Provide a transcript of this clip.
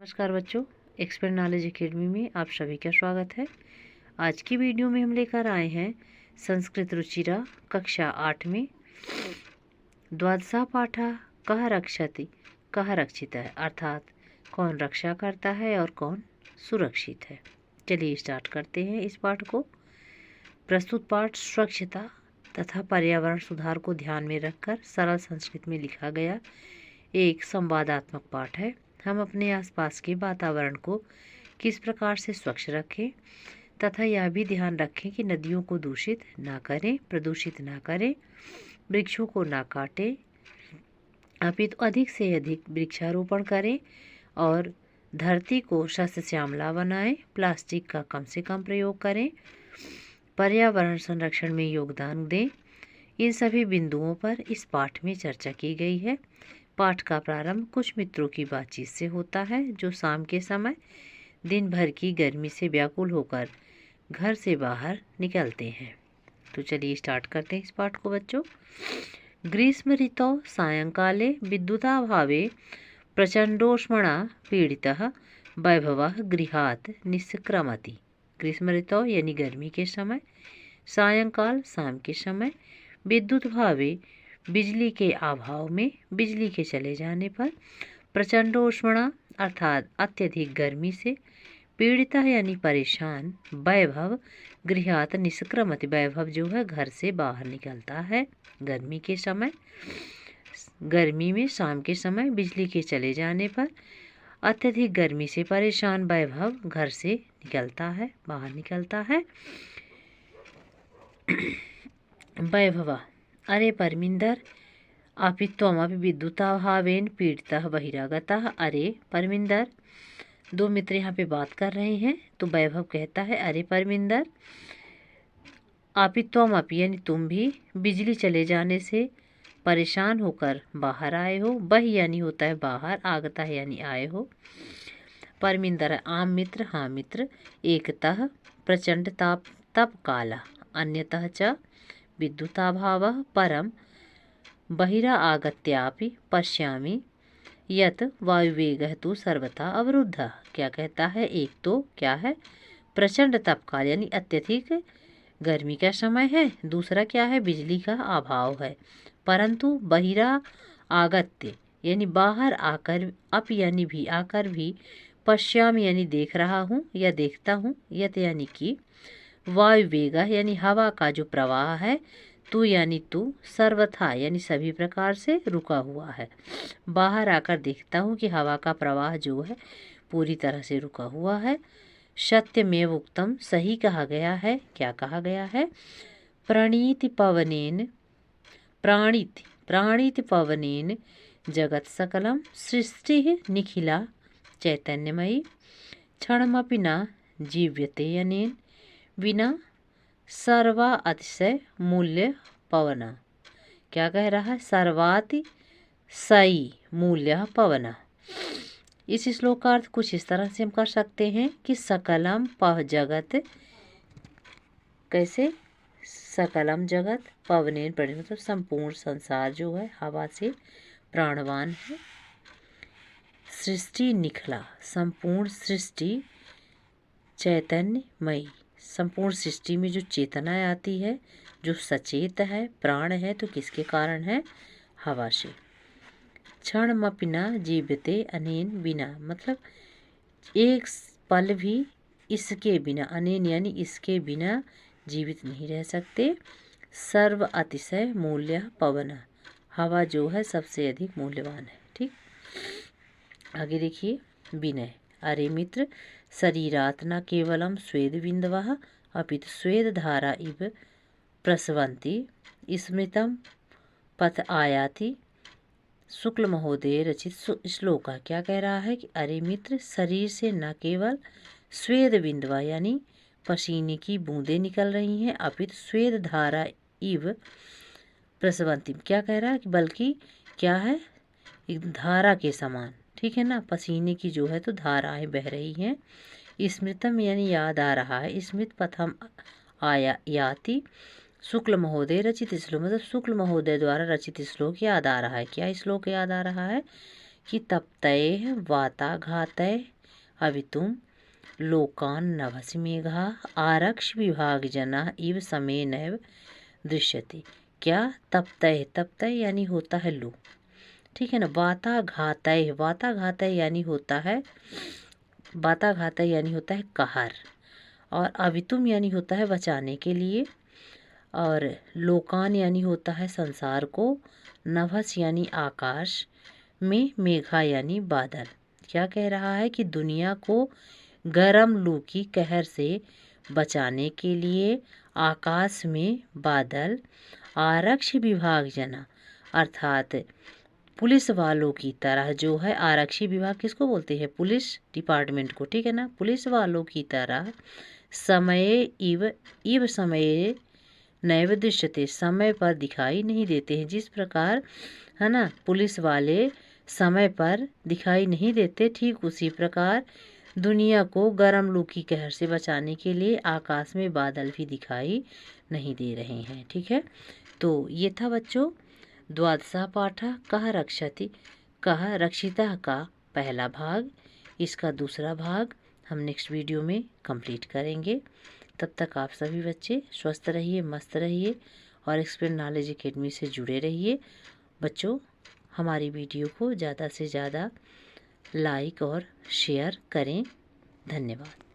नमस्कार बच्चों, expert knowledge academy में आप सभी का स्वागत है। आज की वीडियो में हम लेकर आए हैं संस्कृत रुचिरा कक्षा 8 में द्वादशा पाठा कह रक्षति कह रक्षित है, अर्थात कौन रक्षा करता है और कौन सुरक्षित है। चलिए स्टार्ट करते हैं इस पाठ को। प्रस्तुत पाठ स्वच्छता तथा पर्यावरण सुधार को ध्यान में रखकर सरल संस्कृत में लिखा गया एक संवादात्मक पाठ है। हम अपने आसपास के वातावरण को किस प्रकार से स्वच्छ रखें तथा यह भी ध्यान रखें कि नदियों को दूषित ना करें, प्रदूषित ना करें, वृक्षों को ना काटें, अपितु अधिक से अधिक वृक्षारोपण करें और धरती को शस्य श्यामला बनाएं, प्लास्टिक का कम से कम प्रयोग करें, पर्यावरण संरक्षण में योगदान दें। इन सभी बिंदुओं पर इस पाठ में चर्चा की गई है। पाठ का प्रारंभ कुछ मित्रों की बातचीत से होता है जो शाम के समय दिन भर की गर्मी से व्याकुल होकर घर से बाहर निकलते हैं। तो चलिए स्टार्ट करते हैं इस पाठ को बच्चों। ग्रीष्म ऋतौ सायंकाले विद्युताभावे प्रचंडोष्मणा पीड़ितः वैभवः गृहात् निष्क्रमति। ग्रीष्म ऋतौ यानी गर्मी के समय, सायंकाल शाम के समय, विद्युत भावे बिजली के अभाव में, बिजली के चले जाने पर, प्रचंडोष्मणा अर्थात अत्यधिक गर्मी से, पीड़िता यानी परेशान, वैभव गृहात निष्क्रमति, वैभव जो है घर से बाहर निकलता है। गर्मी के समय, गर्मी में शाम के समय बिजली के चले जाने पर अत्यधिक गर्मी से परेशान वैभव घर से निकलता है, बाहर निकलता है। वैभवा अरे परमिंदर अपि त्वमपि विद्युताभावेन पीड़ितः बहिरागतः। अरे परमिंदर, दो मित्र यहाँ पे बात कर रहे हैं तो वैभव कहता है अरे परमिंदर, अपि त्वमपि यानी तुम भी बिजली चले जाने से परेशान होकर बाहर आए हो। बहि यानी होता है बाहर, आगता है यानी आए हो। परमिंदर आम मित्र, हाँ मित्र। एकतः प्रचंड ताप तप काला, अन्यतः च विद्युताभावः परम बहिरा आगत्यापि पश्यामि यत् वायुवेगः तु सर्वथा अवरुद्धः। क्या कहता है, एक तो क्या है प्रचंड तपकाल यानी अत्यधिक गर्मी का समय है, दूसरा क्या है बिजली का अभाव है, परंतु बहिरा आगत्य यानी बाहर आकर, अप यानी भी आकर भी, पश्यामि यानी देख रहा हूँ या देखता हूँ, यत यानी कि, वायुवेगा यानी हवा का जो प्रवाह है, तू यानी तू, सर्वथा यानी सभी प्रकार से रुका हुआ है। बाहर आकर देखता हूँ कि हवा का प्रवाह जो है पूरी तरह से रुका हुआ है। सत्यमेव उक्तम, सही कहा गया है। क्या कहा गया है, प्रणीति पवनेन, प्राणीति पवनेन जगत सकलम सृष्टि निखिला चैतन्यमयी क्षणमपि न जीव्यते अनेन विना सर्वा अतिशय मूल्य पवना। क्या कह रहा है, सर्वाति सई मूल्य पवना। इस श्लोक का अर्थ कुछ इस तरह से हम कर सकते हैं कि सकलम पव जगत, कैसे सकलम जगत पवनेन पड़े, मतलब संपूर्ण संसार जो है हवा से प्राणवान है। सृष्टि निखला, संपूर्ण सृष्टि चैतन्यमयी, संपूर्ण सृष्टि में जो चेतना आती है, जो सचेत है, प्राण है, तो किसके कारण है, हवा से। क्षणमपि न जीवते अनेन बिना, मतलब एक पल भी इसके बिना, अनेन यानी इसके बिना जीवित नहीं रह सकते। सर्व अतिशय मूल्य पवन, हवा जो है सबसे अधिक मूल्यवान है। ठीक, आगे देखिए। विनय अरे मित्र, शरीरात् न केवलं स्वेदबिन्दवः अपितु स्वेदधारा इव प्रस्रवन्ति स्मृतं पथ आयाति। शुक्ल महोदय रचित श्लोक। क्या कह रहा है कि अरे मित्र, शरीर से न केवल स्वेद बिंदवा यानी पसीने की बूंदें निकल रही हैं, अपितु स्वेद धारा इव प्रस्रवन्ति, क्या कह रहा है कि बल्कि क्या है, एक धारा के समान, ठीक है ना, पसीने की जो है तो धाराएं बह रही हैं। स्मृतम यानी याद आ रहा है, स्मृत पथम आया याति, शुक्ल महोदय रचित श्लोक, मतलब शुक्ल महोदय द्वारा रचित श्लोक याद आ रहा है। क्या श्लोक याद आ रहा है कि तप्तये वाताघातये अवितुम लोकान नभसि मेघा आरक्ष विभाग जना इव समय नैव दृश्यते। क्या तप्तये, तप्तये यानी होता है लू, ठीक है ना। वाताघातये, वाताघातये यानी होता है, वाताघातये यानी होता है कहर, और अवितुम यानी होता है बचाने के लिए, और लोकान यानी होता है संसार को, नभस यानी आकाश में, मेघा यानी बादल। क्या कह रहा है कि दुनिया को गर्म लू की कहर से बचाने के लिए आकाश में बादल, आरक्ष विभाग जना अर्थात पुलिस वालों की तरह, जो है आरक्षी विभाग किसको बोलते हैं, पुलिस डिपार्टमेंट को, ठीक है ना, पुलिस वालों की तरह समय इव समय नैव दृश्यते, समय पर दिखाई नहीं देते हैं। जिस प्रकार है ना पुलिस वाले समय पर दिखाई नहीं देते, ठीक उसी प्रकार दुनिया को गर्म लू की कहर से बचाने के लिए आकाश में बादल भी दिखाई नहीं दे रहे हैं, ठीक है। तो ये था बच्चों द्वादशः पाठः कः रक्षति कः रक्षितः का पहला भाग। इसका दूसरा भाग हम नेक्स्ट वीडियो में कंप्लीट करेंगे। तब तक आप सभी बच्चे स्वस्थ रहिए, मस्त रहिए और एक्सप्लेन नॉलेज एकेडमी से जुड़े रहिए। बच्चों हमारी वीडियो को ज़्यादा से ज़्यादा लाइक और शेयर करें। धन्यवाद।